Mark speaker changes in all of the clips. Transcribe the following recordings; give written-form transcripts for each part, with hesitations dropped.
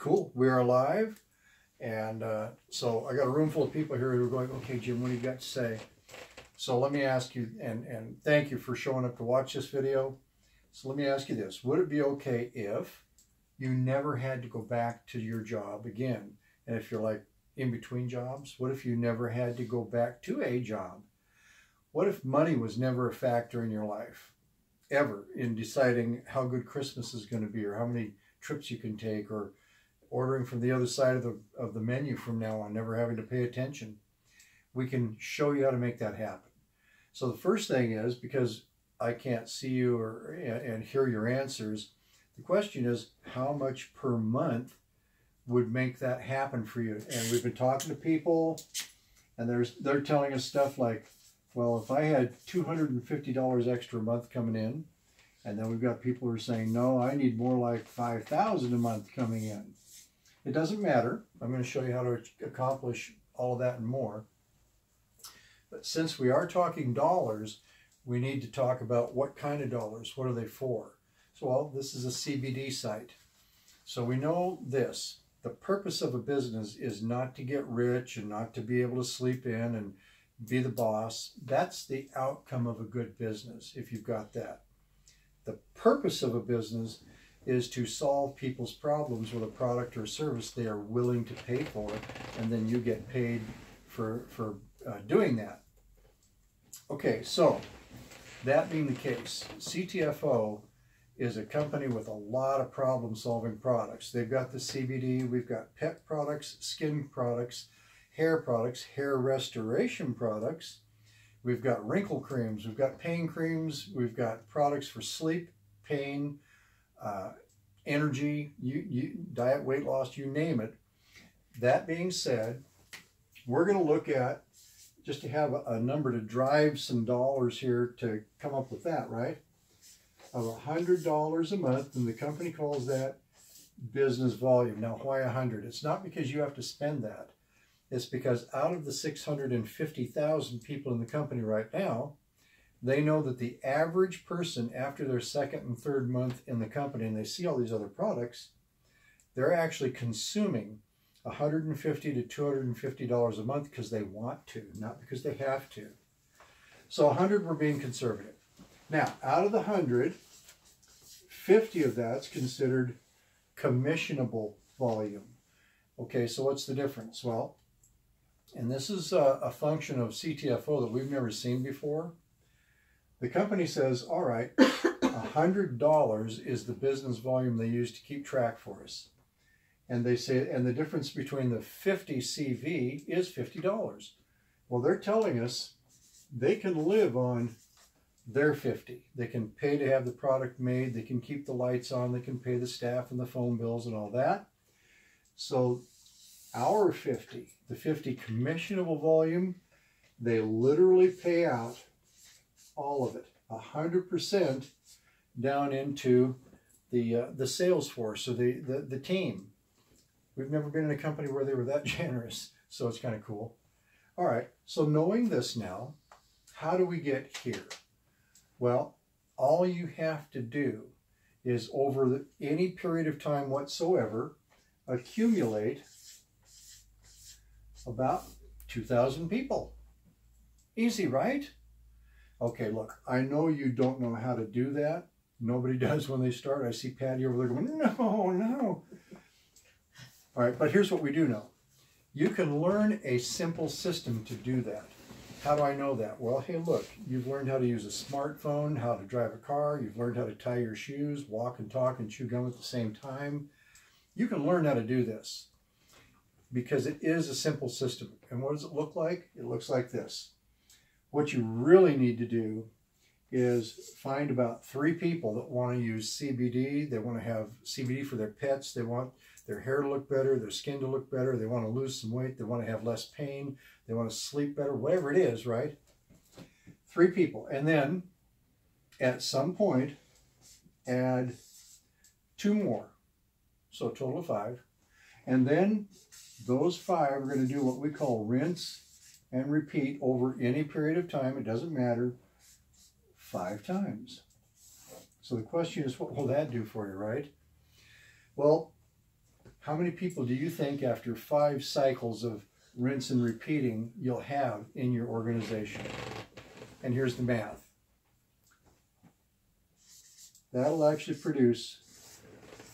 Speaker 1: Cool, we are live, and so I got a room full of people here who are going, okay, Jim, what do you got to say? So let me ask you, and thank you for showing up to watch this video. So let me ask you this, would it be okay if you never had to go back to your job again? And if you're like in between jobs, what if you never had to go back to a job? What if money was never a factor in your life, ever, in deciding how good Christmas is going to be, or how many trips you can take, or ordering from the other side of the menu from now on, never having to pay attention? We can show you how to make that happen. So the first thing is, because I can't see you and hear your answers, the question is, how much per month would make that happen for you? And we've been talking to people, and they're telling us stuff like, well, if I had $250 extra a month coming in, and then we've got people who are saying, no, I need more like $5,000 a month coming in. It doesn't matter. I'm going to show you how to accomplish all of that and more. But since we are talking dollars, we need to talk about what kind of dollars. What are they for? So, well, this is a CBD site. So we know this. The purpose of a business is not to get rich and not to be able to sleep in and be the boss. That's the outcome of a good business, if you've got that. The purpose of a business is to solve people's problems with a product or service they are willing to pay for, and then you get paid for doing that. Okay, so that being the case, CTFO is a company with a lot of problem-solving products. They've got the CBD, we've got pet products, skin products, hair restoration products. We've got wrinkle creams, we've got pain creams, we've got products for sleep, pain, energy, diet, weight loss, you name it. That being said, we're going to look at, just to have a number to drive some dollars here to come up with that, right? Of $100 a month, and the company calls that business volume. Now, why 100? It's not because you have to spend that. It's because out of the 650,000 people in the company right now, they know that the average person, after their second and third month in the company, and they see all these other products, they're actually consuming $150 to $250 a month because they want to, not because they have to. So 100, we're being conservative. Now, out of the 100, 50 of that's considered commissionable volume. Okay, so what's the difference? Well, and this is a function of CTFO that we've never seen before. The company says, all right, $100 is the business volume they use to keep track for us. And they say, and the difference between the 50 CV is $50. Well, they're telling us they can live on their 50. They can pay to have the product made. They can keep the lights on. They can pay the staff and the phone bills and all that. So our 50, the 50 commissionable volume, they literally pay out all of it, 100% down into the sales force, or the team. We've never been in a company where they were that generous, so it's kind of cool. All right, so knowing this now, how do we get here? Well, all you have to do is, over any period of time whatsoever, accumulate about 2,000 people. Easy, right? Okay, look, I know you don't know how to do that. Nobody does when they start. I see Patty over there going, no. All right, but here's what we do know. You can learn a simple system to do that. How do I know that? Well, hey, look, you've learned how to use a smartphone, how to drive a car, you've learned how to tie your shoes, walk and talk and chew gum at the same time. You can learn how to do this because it is a simple system. And what does it look like? It looks like this. What you really need to do is find about 3 people that want to use CBD. They want to have CBD for their pets. They want their hair to look better, their skin to look better. They want to lose some weight. They want to have less pain. They want to sleep better, whatever it is, right? 3 people. And then at some point, add 2 more. So a total of 5. And then those 5 are going to do what we call rinse and repeat over any period of time. It doesn't matter. 5 times. So the question is, what will that do for you, right? Well, how many people do you think after 5 cycles of rinse and repeating you'll have in your organization? And here's the math. That'll actually produce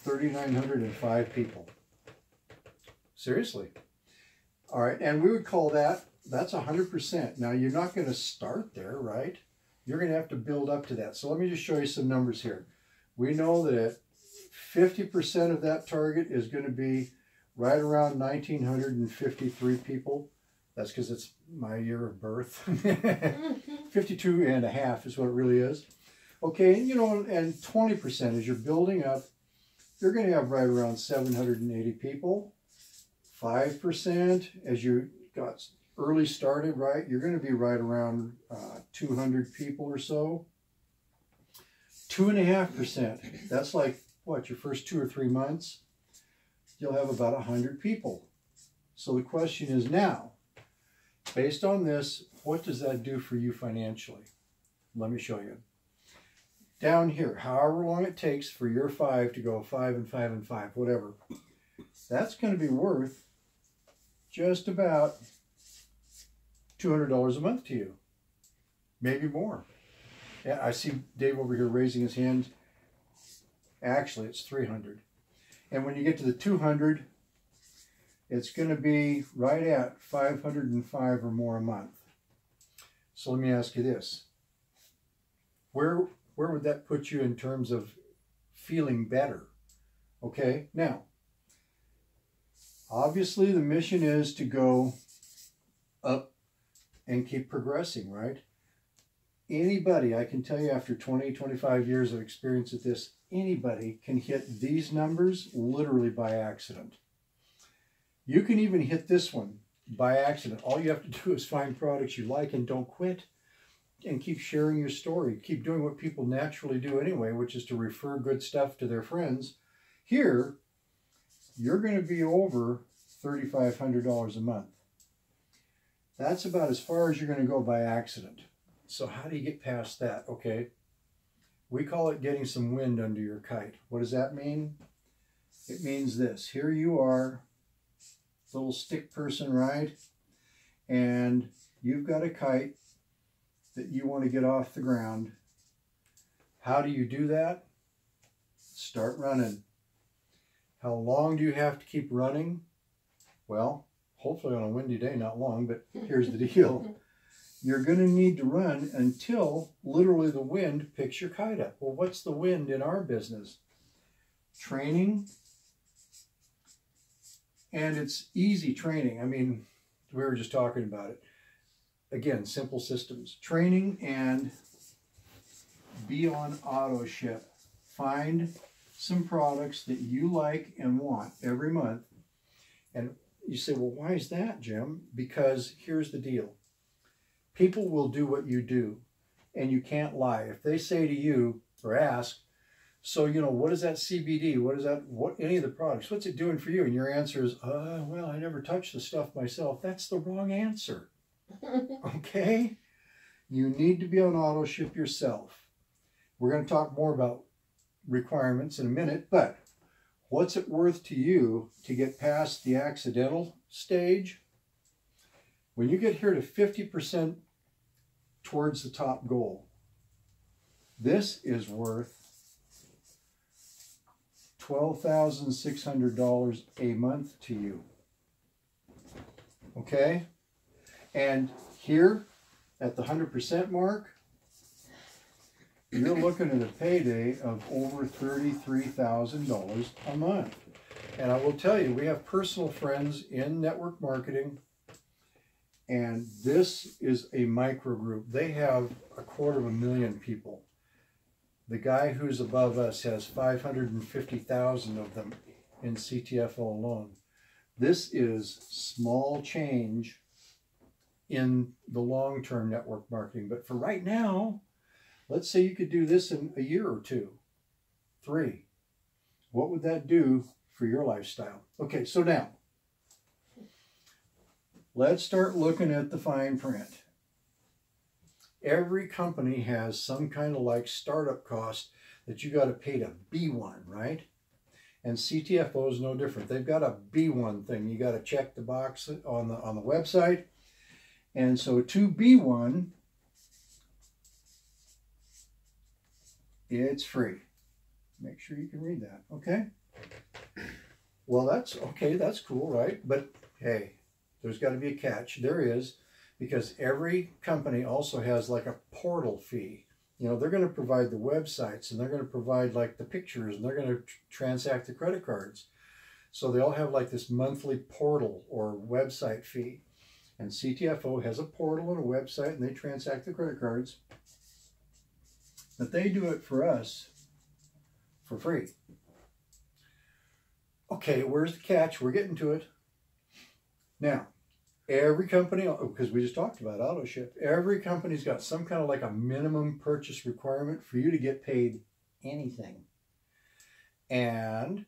Speaker 1: 3,905 people. Seriously. All right, and we would call that's 100%. Now, you're not going to start there, right? You're going to have to build up to that. So let me just show you some numbers here. We know that at 50% of that target is going to be right around 1,953 people. That's because it's my year of birth. 52 and a half is what it really is. Okay, you know, and 20% as you're building up, you're going to have right around 780 people. 5% as you got early started, right, you're going to be right around 200 people or so. 2.5%, that's like, what, your first 2 or 3 months? You'll have about 100 people. So the question is now, based on this, what does that do for you financially? Let me show you. Down here, however long it takes for your 5 to go 5 and 5 and 5, whatever, that's going to be worth just about $200 a month to you, maybe more. Yeah, I see Dave over here raising his hand. Actually, it's 300. And when you get to the 200, it's going to be right at 505 or more a month. So let me ask you this. Where would that put you in terms of feeling better? Okay, now, obviously the mission is to go up and keep progressing, right? Anybody, I can tell you after 20, 25 years of experience at this, anybody can hit these numbers literally by accident. You can even hit this one by accident. All you have to do is find products you like and don't quit, and keep sharing your story. Keep doing what people naturally do anyway, which is to refer good stuff to their friends. Here, you're going to be over $3,500 a month. That's about as far as you're going to go by accident. So how do you get past that? Okay, we call it getting some wind under your kite. What does that mean? It means this. Here you are, little stick person, right? And you've got a kite that you want to get off the ground. How do you do that? Start running. How long do you have to keep running? Well, hopefully on a windy day, not long, but here's the deal. You're going to need to run until literally the wind picks your kite up. Well, what's the wind in our business? Training. And it's easy training. I mean, we were just talking about it. Again, simple systems. Training and be on auto ship. Find some products that you like and want every month. And you say, well, why is that, Jim? Because here's the deal. People will do what you do, and you can't lie. If they say to you or ask, so, you know, what is that CBD? What is that? What, any of the products? What's it doing for you? And your answer is, well, I never touched the stuff myself. That's the wrong answer. Okay? You need to be on auto ship yourself. We're going to talk more about requirements in a minute, but what's it worth to you to get past the accidental stage? When you get here to 50% towards the top goal, this is worth $12,600 a month to you. Okay? And here at the 100% mark, you're looking at a payday of over $33,000 a month. And I will tell you, we have personal friends in network marketing, and this is a micro group. They have 250,000 people. The guy who's above us has 550,000 of them in CTFO alone. This is small change in the long-term network marketing. But for right now, let's say you could do this in a year or 2, 3. What would that do for your lifestyle? Okay, so now, let's start looking at the fine print. Every company has some kind of like startup cost that you got to pay to be one, right? And CTFO is no different. They've got a B1 thing. You got to check the box on the website. And so to B1, it's free. Make sure you can read that, okay? Well, that's okay. That's cool, right? But hey, there's got to be a catch. There is, because every company also has like a portal fee. You know, they're going to provide the websites, and they're going to provide like the pictures, and they're going to transact the credit cards. So they all have like this monthly portal or website fee. And CTFO has a portal and a website, and they transact the credit cards. But they do it for us for free. Okay, where's the catch? We're getting to it. Now, every company, because we just talked about AutoShip, every company's got some kind of like a minimum purchase requirement for you to get paid anything. And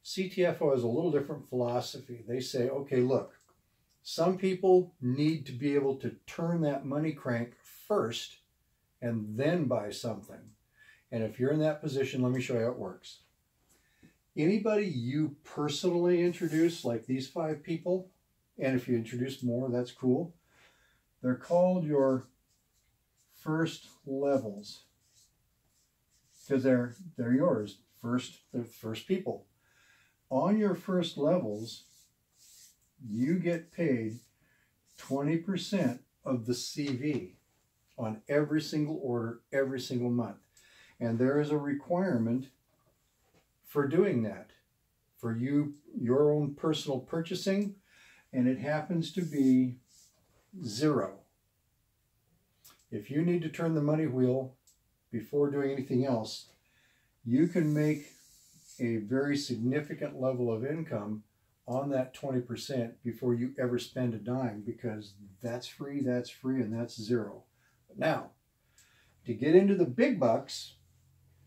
Speaker 1: CTFO has a little different philosophy. They say, okay, look, some people need to be able to turn that money crank first and then buy something. And if you're in that position, let me show you how it works. Anybody you personally introduce, like these 5 people, and if you introduce more, that's cool. They're called your first levels because they're yours. They're the first people. On your first levels, you get paid 20% of the CV on every single order, every single month. And there is a requirement for doing that, for you, your own personal purchasing, and it happens to be 0. If you need to turn the money wheel before doing anything else, you can make a very significant level of income on that 20% before you ever spend a dime, because that's free, and that's 0. But now, to get into the big bucks,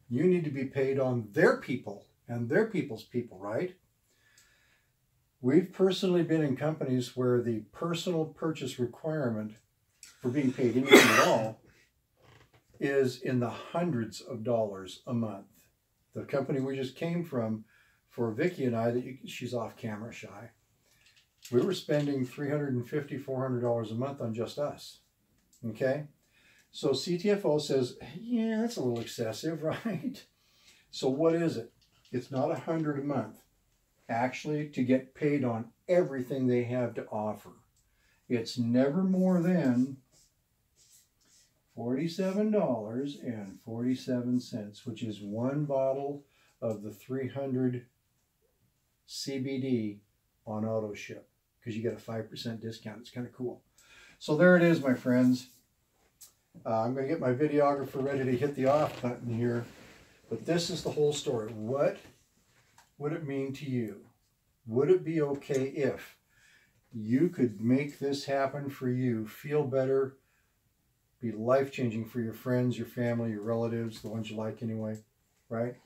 Speaker 1: you need to be paid on their people and their people's people, right? We've personally been in companies where the personal purchase requirement for being paid anything at all is in the hundreds of dollars a month. The company we just came from, for Vicki and I, she's off camera shy, we were spending $350, $400 a month on just us, okay? So CTFO says, yeah, that's a little excessive, right? So what is it? It's not $100 a month. Actually, to get paid on everything they have to offer, it's never more than $47.47, which is 1 bottle of the 300 CBD on AutoShip, because you get a 5% discount. It's kind of cool. So there it is, my friends. I'm going to get my videographer ready to hit the off button here, but this is the whole story. What would it mean to you? Would it be okay if you could make this happen for you, feel better, be life-changing for your friends, your family, your relatives, the ones you like anyway, right?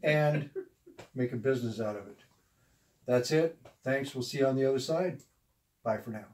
Speaker 1: And make a business out of it. That's it. Thanks. We'll see you on the other side. Bye for now.